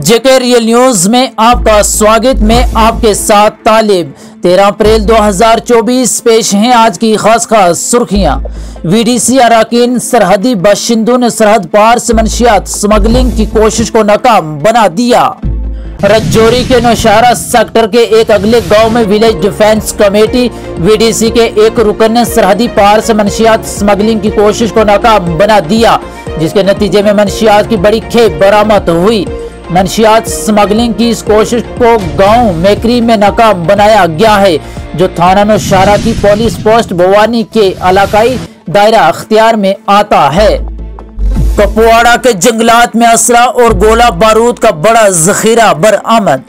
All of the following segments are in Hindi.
जेके रियल न्यूज में आपका स्वागत। मैं आपके साथ तालिब। 13 अप्रैल 2024 पेश हैं आज की खास सुर्खियां। वीडीसी अराकीन सरहदी बाशिंदों ने सरहद पार से मंशियात स्मगलिंग की कोशिश को नाकाम बना दिया। रजौरी के नौशहरा सेक्टर के एक अगले गांव में विलेज डिफेंस कमेटी वीडीसी के एक रुकन ने सरहदी पार से मंशियात स्मगलिंग की कोशिश को नाकाम बना दिया, जिसके नतीजे में मंशियात की बड़ी खेप बरामद हुई। मंशियात स्मगलिंग की इस कोशिश को गांव मेकरी में नाकाम बनाया गया है, जो थाना नौशहरा की पुलिस पोस्ट भवानी के इलाकाई दायरा अख्तियार में आता है। कुपवाड़ा के जंगलात में असला और गोला बारूद का बड़ा जखीरा बरामद।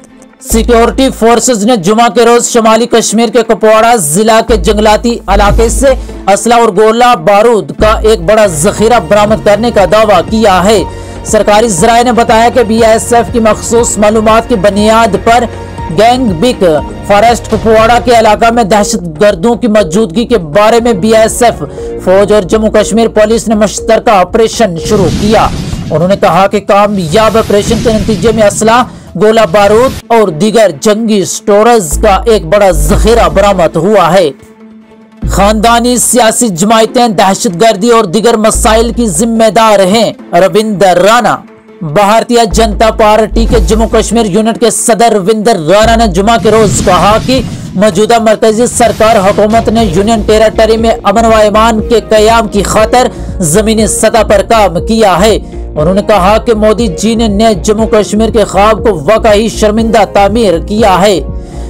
सिक्योरिटी फोर्सेज ने जुमा के रोज शुमाली कश्मीर के कुपवाड़ा जिला के जंगलाती इलाके से असला और गोला बारूद का एक बड़ा जखीरा बरामद करने का दावा किया है। सरकारी जराये ने बताया कि BISF की मखसूस मालूमात की बुनियाद पर गैंग बिग फॉरेस्ट कुपवाड़ा के इलाका में दहशत गर्दों की मौजूदगी के बारे में BISF फौज और जम्मू कश्मीर पुलिस ने मुश्तरका ऑपरेशन शुरू किया। उन्होंने कहा कि कामयाब ऑपरेशन के नतीजे में असला, गोला बारूद और दीगर जंगी स्टोरेज का एक बड़ा जखीरा बरामद हुआ है। खानदानी सियासी जमायतें दहशत गर्दी और दीगर मसाइल की जिम्मेदार हैं। रविंदर राणा। भारतीय जनता पार्टी के जम्मू कश्मीर यूनिट के सदर रविंदर राणा ने जुमा के रोज कहा कि मौजूदा मरकजी सरकार हुकूमत ने यूनियन टेरिटरी में अमन व ईमान के कयाम की खातिर जमीनी सतह पर काम किया है। उन्होंने कहा कि मोदी जी ने जम्मू कश्मीर के ख्वाब को वाकई शर्मिंदा तामीर किया है।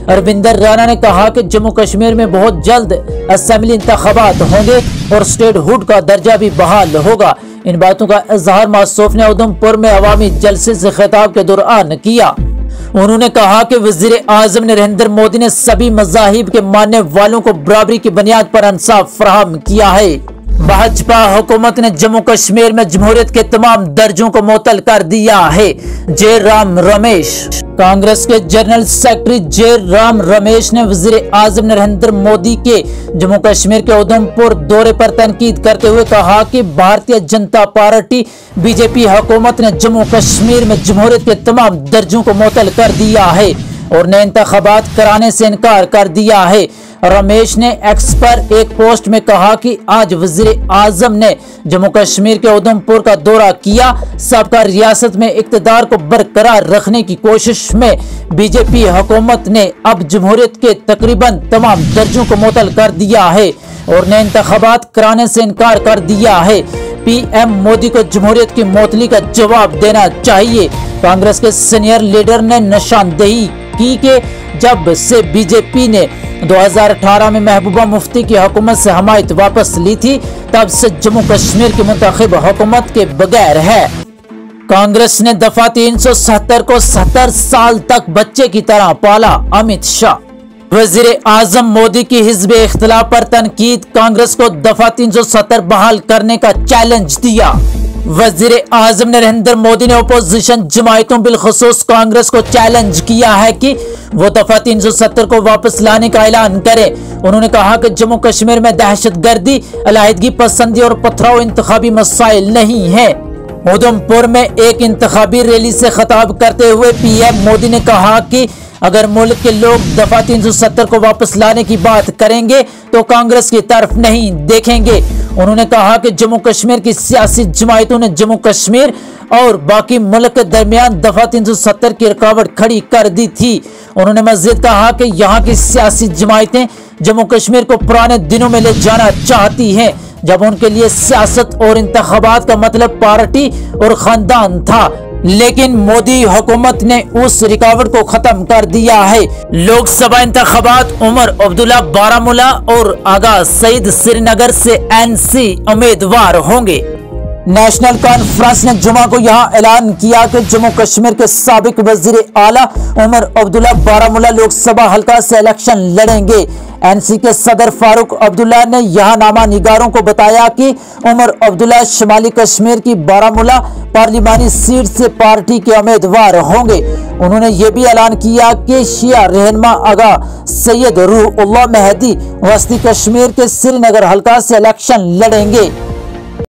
रविंदर राणा ने कहा कि जम्मू कश्मीर में बहुत जल्द असेंबली इंतखाबात होंगे और स्टेट हुड का दर्जा भी बहाल होगा। इन बातों का इजहार मासूफ ने उधमपुर में अवामी जलसे से खिताब के दौरान किया। उन्होंने कहा कि वजीर आजम नरेंद्र मोदी ने सभी मज़ाहिब के मानने वालों को बराबरी की बुनियाद पर इंसाफ फराहम किया है। भाजपा हुकूमत ने जम्मू कश्मीर में जमहूरियत के तमाम दर्जों को मुअत्तल कर दिया है। जयराम रमेश। कांग्रेस के जनरल सेक्रेटरी जयराम रमेश ने वजीर आजम नरेंद्र मोदी के जम्मू कश्मीर के उधमपुर दौरे पर तनकीद करते हुए कहा कि भारतीय जनता पार्टी BJP हुकूमत ने जम्मू कश्मीर में जमहूरियत के तमाम दर्जों को मुअत्तल कर दिया है और नए इंतखाबात कराने से इनकार कर दिया है। रमेश ने एक्स पर एक पोस्ट में कहा कि आज वजीर आजम ने जम्मू कश्मीर के उधमपुर का दौरा किया। सबका रियासत में इक़्तिदार को बरकरार रखने की कोशिश में BJP हुकूमत ने अब जमहूरियत के तकरीबन तमाम दर्जों को मुअत्तल कर दिया है और नए इंतखाबात कराने से इनकार कर दिया है। PM मोदी को जमहूरियत की मुअत्तली का जवाब देना चाहिए। कांग्रेस के सीनियर लीडर ने निशानदेही की कि जब से BJP ने 2018 में महबूबा मुफ्ती की हुकूमत से हमायत वापस ली थी, तब से जम्मू कश्मीर की मुंतखब हुकूमत के बगैर है। कांग्रेस ने दफा 370 को 70 साल तक बच्चे की तरह पाला। अमित शाह। वजीर आजम मोदी की हिज़्ब इख्तिलाफ पर तनकीद। कांग्रेस को दफा 370 बहाल करने का चैलेंज दिया। वजीर आजम नरेंद्र मोदी ने अपोजिशन जमायतों बिलखुसूस कांग्रेस को चैलेंज किया है कि वो दफा 370 को वापस लाने का ऐलान करे। उन्होंने कहा कि जम्मू कश्मीर में दहशत गर्दी, अलहदगी पसंदी और पथराव इंतखाबी मसाइल नहीं है। उधमपुर में एक इंतखाबी रैली से खिताब करते हुए PM मोदी ने कहा कि अगर मुल्क के लोग दफा 370 को वापस लाने की बात करेंगे तो कांग्रेस की तरफ नहीं देखेंगे। उन्होंने कहा कि जम्मू कश्मीर की सियासी जमायतों ने जम्मू कश्मीर और बाकी मुल्क के दरमियान दफा 370 की रुकावट खड़ी कर दी थी। उन्होंने मजीद कहा कि यहाँ की सियासी जमायतें जम्मू कश्मीर को पुराने दिनों में ले जाना चाहती हैं, जब उनके लिए सियासत और इंतखाबात का मतलब पार्टी और खानदान था, लेकिन मोदी हुकूमत ने उस रुकावट को खत्म कर दिया है। लोकसभा इंतखाबात उमर अब्दुल्ला बारामूला और आगा सईद श्रीनगर से NC उम्मीदवार होंगे। नेशनल कॉन्फ्रेंस ने जुमा को यहाँ ऐलान किया कि जम्मू कश्मीर के साबिक वजीर आला उमर अब्दुल्ला बारामूला लोकसभा हल्का से इलेक्शन लड़ेंगे। NC के सदर फारूक अब्दुल्ला ने यहाँ नामा निगारों को बताया कि उमर अब्दुल्ला शुमाली कश्मीर की बारामूला पार्लिमानी सीट से पार्टी के उम्मीदवार होंगे। उन्होंने ये भी ऐलान किया कि शिया रहनुमा आगा सैयद रूहुल्लाह मेहदी वस्ती कश्मीर के श्रीनगर हल्का से इलेक्शन लड़ेंगे।